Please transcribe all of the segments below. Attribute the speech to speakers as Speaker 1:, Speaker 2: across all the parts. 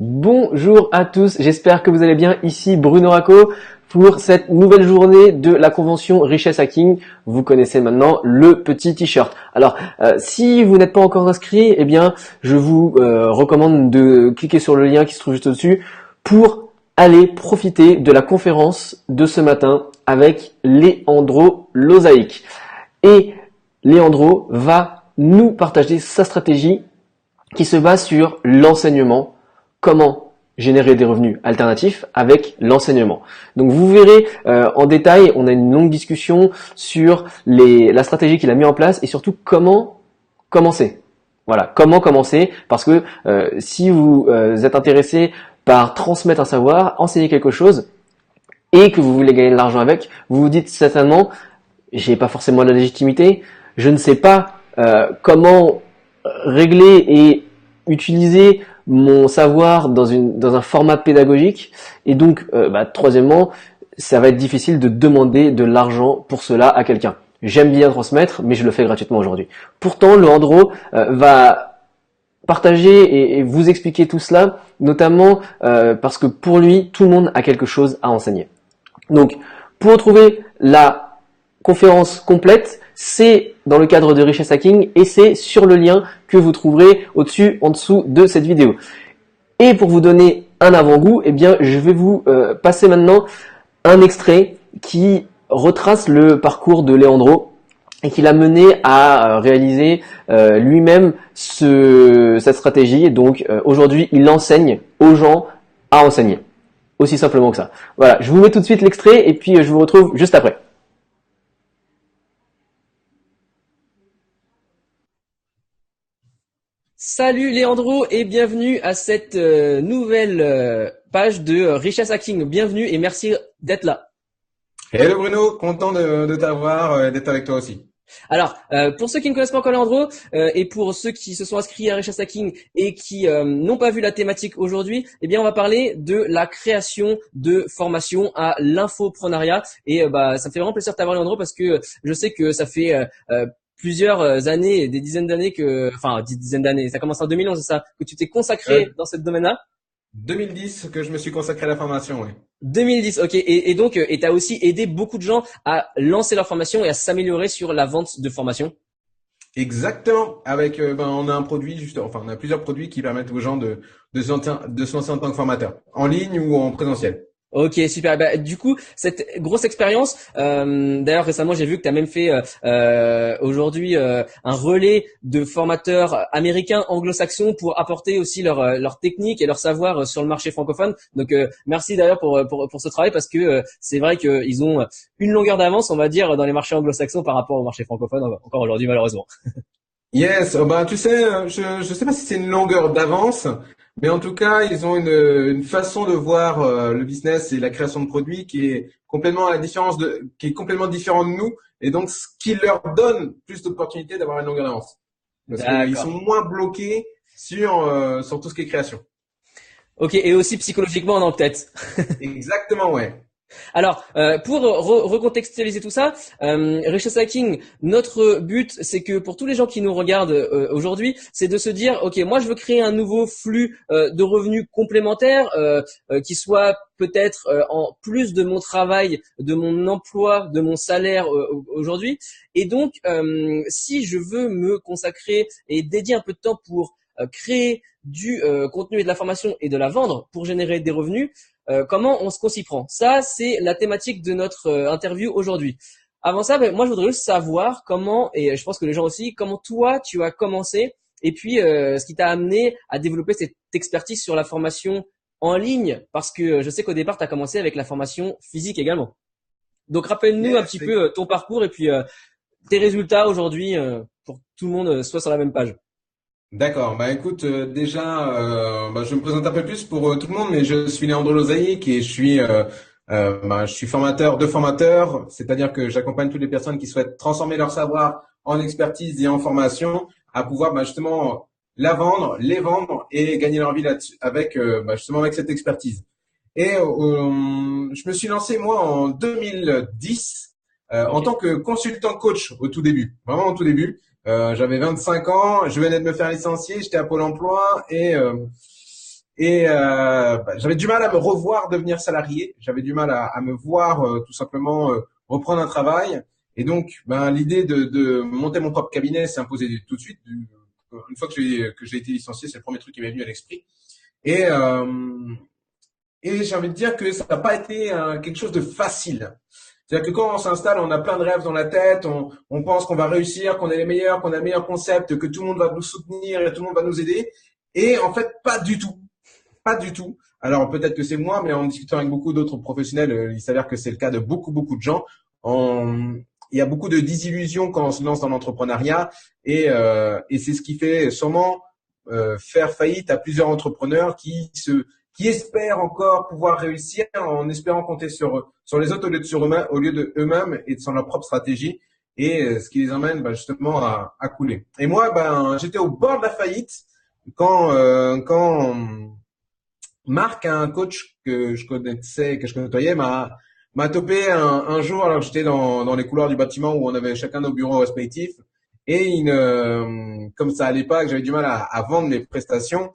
Speaker 1: Bonjour à tous, j'espère que vous allez bien. Ici Bruno Racco pour cette nouvelle journée de la convention Richesse Hacking. Vous connaissez maintenant le petit t-shirt. Alors, si vous n'êtes pas encore inscrit, eh bien, je vous recommande de cliquer sur le lien qui se trouve juste au-dessus pour aller profiter de la conférence de ce matin avec Leandro Lozaic. Et Leandro va nous partager sa stratégie qui se base sur l'enseignement. Comment générer des revenus alternatifs avec l'enseignement. Donc vous verrez en détail, on a une longue discussion sur la stratégie qu'il a mis en place et surtout comment commencer. Voilà, comment commencer, parce que si vous êtes intéressé par transmettre un savoir, enseigner quelque chose et que vous voulez gagner de l'argent avec, vous vous dites certainement, j'ai pas forcément la légitimité, je ne sais pas comment régler et utiliser mon savoir dans un format pédagogique, et donc troisièmement, ça va être difficile de demander de l'argent pour cela à quelqu'un. J'aime bien transmettre, mais je le fais gratuitement aujourd'hui. Pourtant, Leandro va partager et vous expliquer tout cela, notamment parce que pour lui, tout le monde a quelque chose à enseigner. Donc, pour retrouver la conférence complète, c'est dans le cadre de Richesse Hacking et c'est sur le lien que vous trouverez au-dessus, en dessous de cette vidéo. Et pour vous donner un avant-goût, eh bien, je vais vous passer maintenant un extrait qui retrace le parcours de Leandro et qui l'a mené à réaliser lui-même cette stratégie. Donc aujourd'hui, il enseigne aux gens à enseigner. Aussi simplement que ça. Voilà, je vous mets tout de suite l'extrait et puis je vous retrouve juste après. Salut Leandro et bienvenue à cette nouvelle page de Richesse Hacking. Bienvenue et merci d'être là.
Speaker 2: Hello Bruno, content de t'avoir, d'être avec toi aussi.
Speaker 1: Alors, pour ceux qui ne connaissent pas encore Leandro et pour ceux qui se sont inscrits à Richesse Hacking et qui n'ont pas vu la thématique aujourd'hui, eh bien, on va parler de la création de formation à l'infoprenariat. Et ça me fait vraiment plaisir de t'avoir Leandro parce que je sais que ça fait plusieurs années, des dizaines d'années des dizaines d'années, ça commence en 2011, c'est ça, que tu t'es consacré dans ce domaine-là?
Speaker 2: 2010 que je me suis consacré à la formation, oui.
Speaker 1: 2010, ok. Et donc, tu as aussi aidé beaucoup de gens à lancer leur formation et à s'améliorer sur la vente de formation.
Speaker 2: Exactement. Avec, on a un produit on a plusieurs produits qui permettent aux gens de se lancer en tant que formateur, en ligne ou en présentiel.
Speaker 1: Ok, super. Du coup, cette grosse expérience, d'ailleurs récemment j'ai vu que tu as même fait aujourd'hui un relais de formateurs américains anglo-saxons pour apporter aussi leur technique et leur savoir sur le marché francophone. Donc merci d'ailleurs pour ce travail parce que c'est vrai qu'ils ont une longueur d'avance, on va dire, dans les marchés anglo-saxons par rapport au marché francophone encore aujourd'hui malheureusement.
Speaker 2: Yes, tu sais, je sais pas si c'est une longueur d'avance, mais en tout cas, ils ont une façon de voir le business et la création de produits qui est complètement qui est complètement différent de nous, et donc ce qui leur donne plus d'opportunités d'avoir une longueur d'avance, parce qu'ils sont
Speaker 1: D'accord.
Speaker 2: moins bloqués sur tout ce qui est création.
Speaker 1: Ok, et aussi psychologiquement non peut-être.
Speaker 2: Exactement, ouais.
Speaker 1: Alors, pour recontextualiser tout ça, Richesse Hacking, notre but, c'est que pour tous les gens qui nous regardent aujourd'hui, c'est de se dire, ok, moi je veux créer un nouveau flux de revenus complémentaires qui soit peut-être en plus de mon travail, de mon emploi, de mon salaire aujourd'hui. Et donc, si je veux me consacrer et dédier un peu de temps pour créer du contenu et de la formation et de la vendre pour générer des revenus, comment on s'y prend? Ça, c'est la thématique de notre interview aujourd'hui. Avant ça, moi, je voudrais juste savoir comment, et je pense que les gens aussi, comment toi, tu as commencé, et puis ce qui t'a amené à développer cette expertise sur la formation en ligne, parce que je sais qu'au départ, tu as commencé avec la formation physique également. Donc, rappelle-nous un
Speaker 2: Yes,
Speaker 1: petit peu ton parcours et puis tes résultats aujourd'hui pour que tout le monde soit sur la même page.
Speaker 2: d'accord. Écoute, déjà, je me présente un peu plus pour tout le monde, mais je suis Léandre Lozaïc et je suis formateur de formateurs, c'est-à-dire que j'accompagne toutes les personnes qui souhaitent transformer leur savoir en expertise et en formation, à pouvoir justement la vendre, les vendre et gagner leur vie là-dessus avec justement avec cette expertise. Et je me suis lancé moi en 2010 en
Speaker 1: Ok.
Speaker 2: tant que consultant coach au tout début, vraiment au tout début. J'avais 25 ans, je venais de me faire licencier, j'étais à Pôle emploi Et j'avais du mal à me revoir devenir salarié. J'avais du mal à me voir tout simplement reprendre un travail. Et donc, l'idée de monter mon propre cabinet s'est imposée tout de suite. Une fois que j'ai été licencié, c'est le premier truc qui m'est venu à l'esprit. Et, euh, et j'ai envie de dire que ça n'a pas été quelque chose de facile. C'est-à-dire que quand on s'installe, on a plein de rêves dans la tête, on pense qu'on va réussir, qu'on est les meilleurs, qu'on a le meilleur concept, que tout le monde va nous soutenir et tout le monde va nous aider. Et en fait, pas du tout. Pas du tout. Alors peut-être que c'est moi, mais en discutant avec beaucoup d'autres professionnels, il s'avère que c'est le cas de beaucoup de gens. Il y a beaucoup de désillusions quand on se lance dans l'entrepreneuriat et c'est ce qui fait sûrement faire faillite à plusieurs entrepreneurs qui espèrent encore pouvoir réussir en espérant compter sur les autres au lieu de eux-mêmes et sur leur propre stratégie et ce qui les emmène justement à couler. Et moi, j'étais au bord de la faillite quand Marc, un coach que je connaissais, que je côtoyais, m'a topé un jour alors que j'étais dans les couloirs du bâtiment où on avait chacun nos bureaux respectifs. Et comme ça allait pas, que j'avais du mal à vendre mes prestations,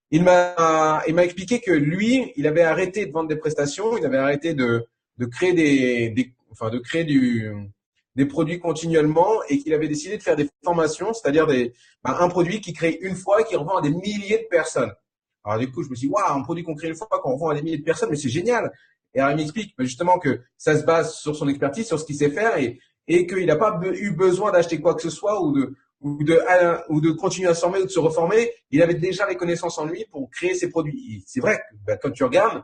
Speaker 2: il m'a expliqué que lui, il avait arrêté de vendre des prestations, il avait arrêté de créer de créer des produits continuellement et qu'il avait décidé de faire des formations, c'est-à-dire un produit qui crée une fois et qui revend à des milliers de personnes. Alors du coup, je me suis dit, waouh, un produit qu'on crée une fois, qu'on revend à des milliers de personnes, mais c'est génial. Et alors il m'explique justement que ça se base sur son expertise, sur ce qu'il sait faire et qu'il n'a pas eu besoin d'acheter quoi que ce soit ou de continuer à se former ou de se reformer. Il avait déjà les connaissances en lui pour créer ses produits. Et c'est vrai que quand tu regardes,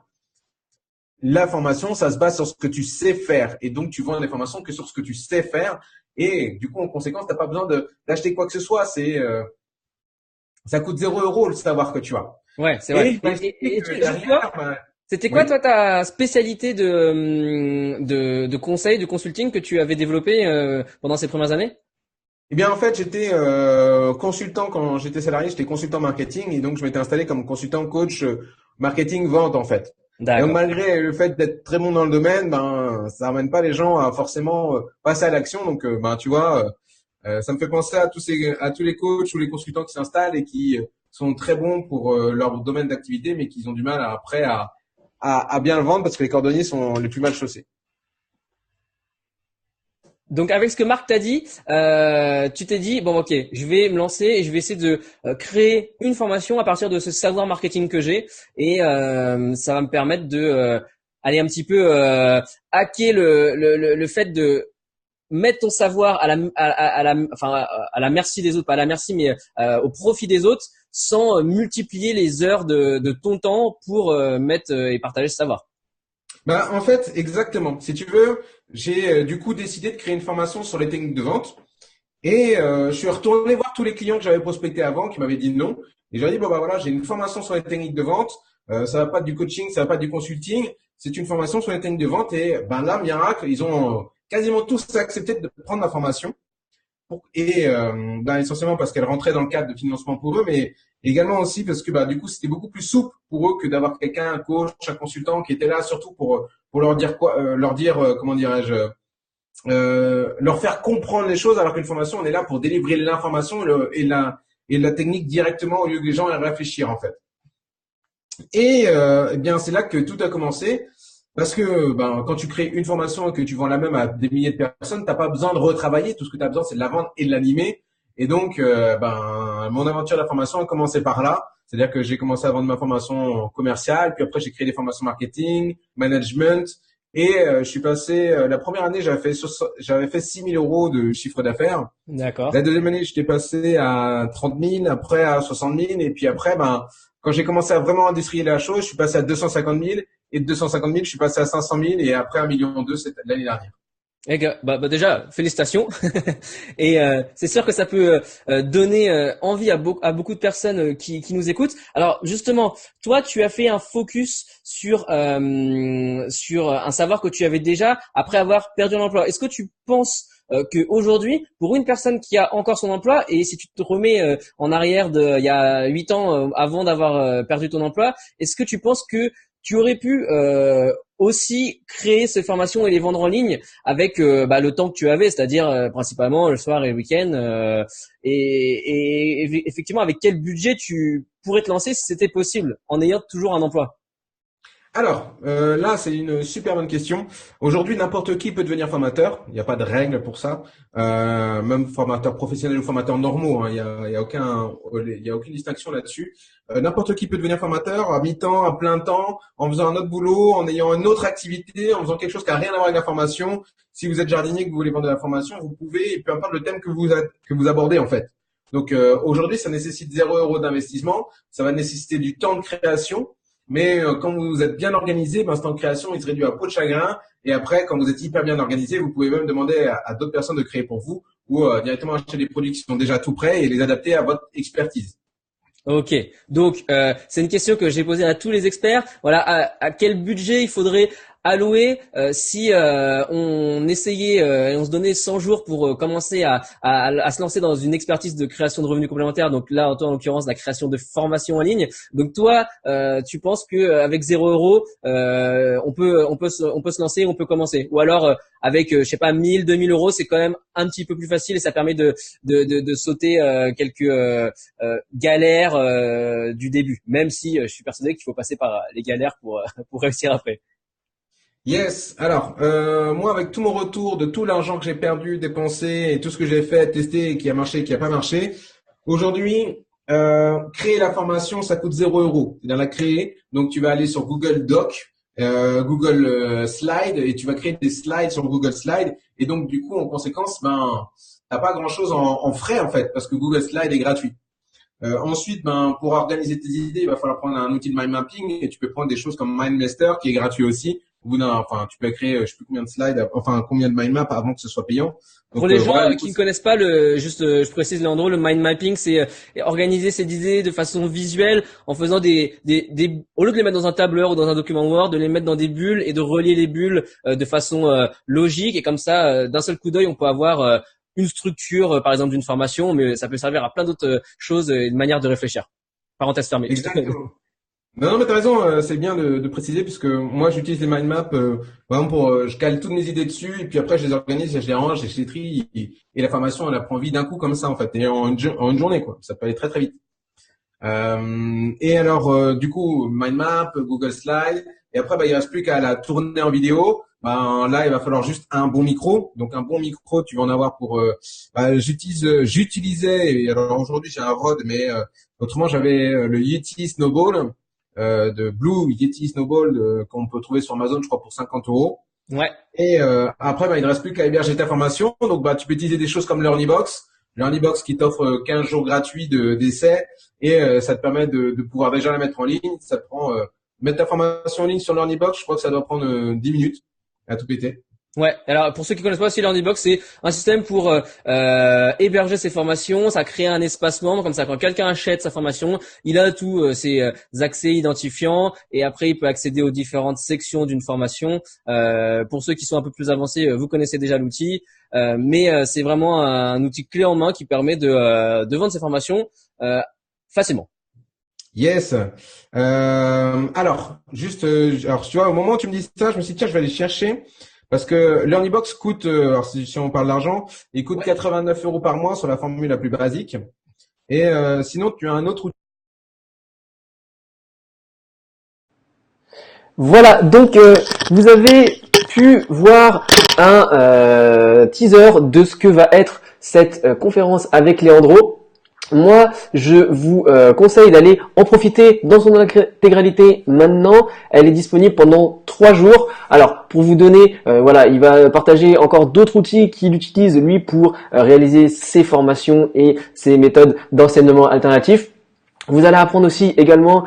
Speaker 2: la formation, ça se base sur ce que tu sais faire. Et donc, tu vends des formations que sur ce que tu sais faire. Et du coup, en conséquence, tu n'as pas besoin d'acheter quoi que ce soit. Ça coûte 0 € le savoir que tu as.
Speaker 3: Ouais, c'est
Speaker 2: Et
Speaker 3: vrai.
Speaker 2: il m'a expliqué que
Speaker 3: Juste toi,
Speaker 2: derrière,
Speaker 3: c'était quoi
Speaker 2: oui.
Speaker 3: toi ta spécialité de conseil, de consulting que tu avais développé pendant ces premières années?
Speaker 2: Eh bien, en fait, j'étais consultant quand j'étais salarié, j'étais consultant marketing et donc je m'étais installé comme consultant coach marketing vente en fait. Et donc
Speaker 3: D'accord.
Speaker 2: malgré le fait d'être très bon dans le domaine, ça ramène pas les gens à forcément passer à l'action. Donc, tu vois, ça me fait penser à tous les coachs ou les consultants qui s'installent et qui sont très bons pour leur domaine d'activité, mais qui ont du mal après à bien le vendre parce que les cordonniers sont les plus mal chaussés.
Speaker 3: Donc avec ce que Marc t'a dit, tu t'es dit bon ok, je vais me lancer et je vais essayer de créer une formation à partir de ce savoir marketing que j'ai et ça va me permettre de aller un petit peu hacker le fait de mettre ton savoir à la merci des autres, pas à la merci mais au profit des autres, sans multiplier les heures de ton temps pour mettre et partager ce savoir.
Speaker 2: En fait, exactement. Si tu veux, j'ai du coup décidé de créer une formation sur les techniques de vente. Et je suis retourné voir tous les clients que j'avais prospectés avant qui m'avaient dit non. Et j'ai dit, bon, voilà, j'ai une formation sur les techniques de vente. Ça va pas être du coaching, ça va pas être du consulting. C'est une formation sur les techniques de vente. Et là, miracle, ils ont quasiment tous accepté de prendre la formation. Et essentiellement parce qu'elle rentrait dans le cadre de financement pour eux, mais également aussi parce que du coup, c'était beaucoup plus souple pour eux que d'avoir quelqu'un, un coach, un consultant qui était là surtout pour leur dire quoi, comment dirais-je, leur faire comprendre les choses, alors qu'une formation, on est là pour délivrer l'information et la technique directement au lieu que les gens aient à réfléchir en fait. Et c'est là que tout a commencé. Parce que quand tu crées une formation et que tu vends la même à des milliers de personnes, t'as pas besoin de retravailler. Tout ce que tu as besoin, c'est de la vendre et de l'animer. Et donc, mon aventure de la formation a commencé par là. C'est-à-dire que j'ai commencé à vendre ma formation commerciale, puis après j'ai créé des formations marketing, management, et je suis passé. La première année, j'avais fait 6 000 € de chiffre d'affaires.
Speaker 3: D'accord.
Speaker 2: La deuxième année, j'étais passé à 30 000, après à 60 000, et puis après, quand j'ai commencé à vraiment industrialiser la chose, je suis passé à 250 000, et de 250 000, je suis passé à 500 000, et après 1,2 million l'année dernière.
Speaker 3: Eh gars, déjà, félicitations. Et c'est sûr que ça peut donner envie à beaucoup de personnes qui nous écoutent. Alors justement, toi, tu as fait un focus sur un savoir que tu avais déjà après avoir perdu un emploi. Est-ce que tu penses que aujourd'hui, pour une personne qui a encore son emploi, et si tu te remets en arrière il y a 8 ans avant d'avoir perdu ton emploi, est-ce que tu penses que tu aurais pu aussi créer ces formations et les vendre en ligne avec le temps que tu avais, c'est-à-dire principalement le soir et le week-end. Effectivement, avec quel budget tu pourrais te lancer si c'était possible en ayant toujours un emploi?
Speaker 2: Alors, là, c'est une super bonne question. Aujourd'hui, n'importe qui peut devenir formateur. Il n'y a pas de règle pour ça. Même formateur professionnel ou formateur normaux, hein, il y a aucune distinction là-dessus. N'importe qui peut devenir formateur à mi-temps, à plein temps, en faisant un autre boulot, en ayant une autre activité, en faisant quelque chose qui n'a rien à voir avec la formation. Si vous êtes jardinier et que vous voulez vendre de la formation, vous pouvez, et peu importe le thème que vous abordez en fait. Donc aujourd'hui, ça nécessite 0 € d'investissement. Ça va nécessiter du temps de création. Mais quand vous êtes bien organisé, ben, ce temps de création, il se réduit à peau de chagrin. Et après, quand vous êtes hyper bien organisé, vous pouvez même demander à d'autres personnes de créer pour vous ou directement acheter des produits qui sont déjà tout prêts et les adapter à votre expertise.
Speaker 3: Ok, donc c'est une question que j'ai posée à tous les experts. Voilà, à quel budget il faudrait allouer si on essayait et on se donnait 100 jours pour commencer à se lancer dans une expertise de création de revenus complémentaires. Donc là, en l'occurrence, la création de formations en ligne. Donc toi, tu penses que avec 0 €, on peut se lancer, on peut commencer. Ou alors avec je sais pas 1000, 2000 €, c'est quand même un petit peu plus facile et ça permet de sauter quelques galères du début. Même si je suis persuadé qu'il faut passer par les galères pour pour réussir après.
Speaker 2: Yes. Alors, moi, avec tout mon retour de tout l'argent que j'ai perdu, dépensé et tout ce que j'ai fait, testé et qui a marché, qui a pas marché, aujourd'hui, créer la formation, ça coûte 0 €. C'est-à-dire la créer. Donc, tu vas aller sur Google Doc, Google Slide et tu vas créer des slides sur Google Slide. Et donc, du coup, en conséquence, ben, t'as pas grand-chose en frais en fait, parce que Google Slide est gratuit. Ensuite, ben, pour organiser tes idées, il va falloir prendre un outil de mind mapping et tu peux prendre des choses comme MindMaster qui est gratuit aussi. Au bout enfin, tu peux créer, je sais plus combien de slides, enfin, combien de mind map avant que ce soit payant.
Speaker 3: Pour
Speaker 2: Donc,
Speaker 3: les gens
Speaker 2: voilà,
Speaker 3: qui ne connaissent pas je précise Leandro, le mind mapping, c'est organiser ses idées de façon visuelle en faisant au lieu de les mettre dans un tableur ou dans un document Word, de les mettre dans des bulles et de relier les bulles de façon logique et comme ça, d'un seul coup d'œil, on peut avoir une structure, par exemple d'une formation, mais ça peut servir à plein d'autres choses, une manière de réfléchir. Parenthèse fermée.
Speaker 2: exactement. Non, mais t'as raison, c'est bien de préciser puisque moi j'utilise les mind maps, par exemple pour, je cale toutes mes idées dessus et puis après je les organise, je les range, je les trie et la formation elle prend vie d'un coup comme ça en fait et en une journée quoi. Ça peut aller très très vite. Et alors du coup mind map, Google Slide et après bah il reste plus qu'à la tourner en vidéo. Ben là il va falloir juste un bon micro. Donc un bon micro tu vas en avoir pour. J'utilisais et alors aujourd'hui j'ai un Rode mais autrement j'avais le Yeti Snowball. De Blue Yeti Snowball qu'on peut trouver sur Amazon, je crois, pour 50 €.
Speaker 3: Ouais.
Speaker 2: Et après, bah, il ne reste plus qu'à héberger ta formation. Donc, bah, tu peux utiliser des choses comme LearnyBox. LearnyBox qui t'offre 15 jours gratuits d'essai et ça te permet de pouvoir déjà la mettre en ligne. Ça te prend mettre ta formation en ligne sur LearnyBox, je crois que ça doit prendre 10 minutes à tout péter.
Speaker 3: Ouais, alors pour ceux qui connaissent pas aussi LearnyBox, c'est un système pour héberger ses formations, ça crée un espace membre, comme ça quand quelqu'un achète sa formation, il a tous ses accès identifiants et après il peut accéder aux différentes sections d'une formation. Pour ceux qui sont un peu plus avancés, vous connaissez déjà l'outil, mais c'est vraiment un outil clé en main qui permet de vendre ses formations facilement.
Speaker 2: Yes. Alors, juste, alors tu vois, au moment où tu me dis ça, je me suis dit tiens, je vais aller chercher. Parce que LearnyBox coûte, alors si on parle d'argent, il coûte 89 € par mois sur la formule la plus basique. Et sinon, tu as un autre outil.
Speaker 1: Voilà, donc vous avez pu voir un teaser de ce que va être cette conférence avec Leandro. Moi, je vous conseille d'aller en profiter dans son intégralité maintenant. Elle est disponible pendant 3 jours. Alors, pour vous donner, voilà, il va partager encore d'autres outils qu'il utilise lui pour réaliser ses formations et ses méthodes d'enseignement alternatif. Vous allez apprendre aussi également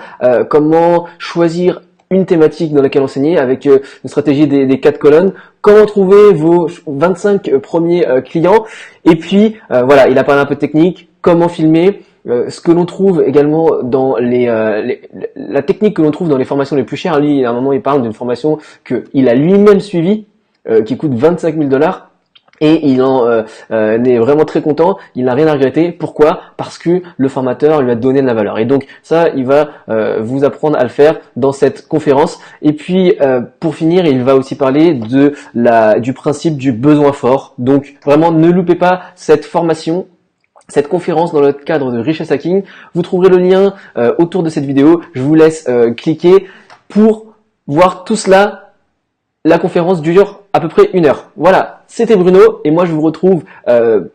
Speaker 1: comment choisir une thématique dans laquelle enseigner avec une stratégie des 4 colonnes, comment trouver vos 25 premiers clients et puis voilà, il a parlé un peu de technique, comment filmer, ce que l'on trouve également dans la technique que l'on trouve dans les formations les plus chères. Lui, à un moment, il parle d'une formation qu'il a lui-même suivie qui coûte 25 000 $. Et il en est vraiment très content, il n'a rien à regretter. Pourquoi? Parce que le formateur lui a donné de la valeur. Et donc ça, il va vous apprendre à le faire dans cette conférence. Et puis pour finir, il va aussi parler du principe du besoin fort. Donc vraiment, ne loupez pas cette formation, cette conférence dans le cadre de Richesse Hacking. Vous trouverez le lien autour de cette vidéo. Je vous laisse cliquer pour voir tout cela. La conférence dure à peu près 1 heure. Voilà, c'était Bruno et moi je vous retrouve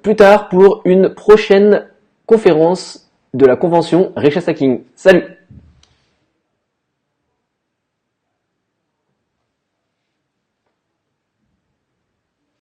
Speaker 1: plus tard pour une prochaine conférence de la convention Richesse Hacking. Salut!